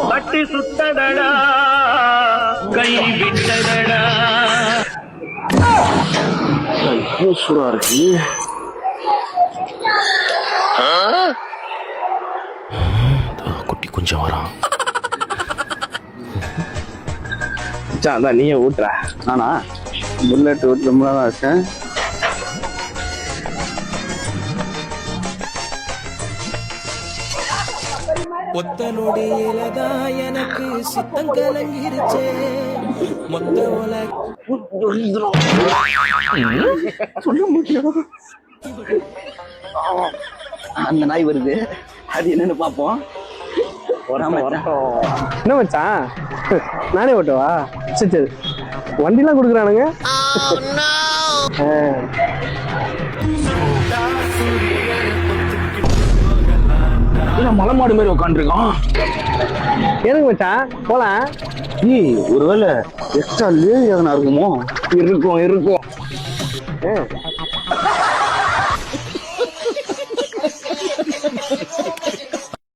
பட்டி சுத்ததடா கை விட்டதடா. சூடா இருக்கு. குட்டி கொஞ்சம் வரான். அதான் நீயே ஊட்டுற. நானா புல்லட் ஊட்டு ரொம்ப தான் இருக்கேன். ஒத்த நொடியிலதான் எனக்கு சித்தம் கலங்கிருச்சே மொத்த சொல்ல முடியும். அந்த நாய் வருது, அது என்னன்னு பாப்போம். என்ன மச்சான், நானே ஓட்டுவா? சரி வண்டிலாம் கொடுக்குறானுங்க. மலை மாடு மாதிரி உட்காந்துருக்கோம். எனக்கு மச்சான் போலாம். ஒருவேளை எக்ஸ்ட்ரா லேடி எதனா இருக்குமோ? இருக்கும்.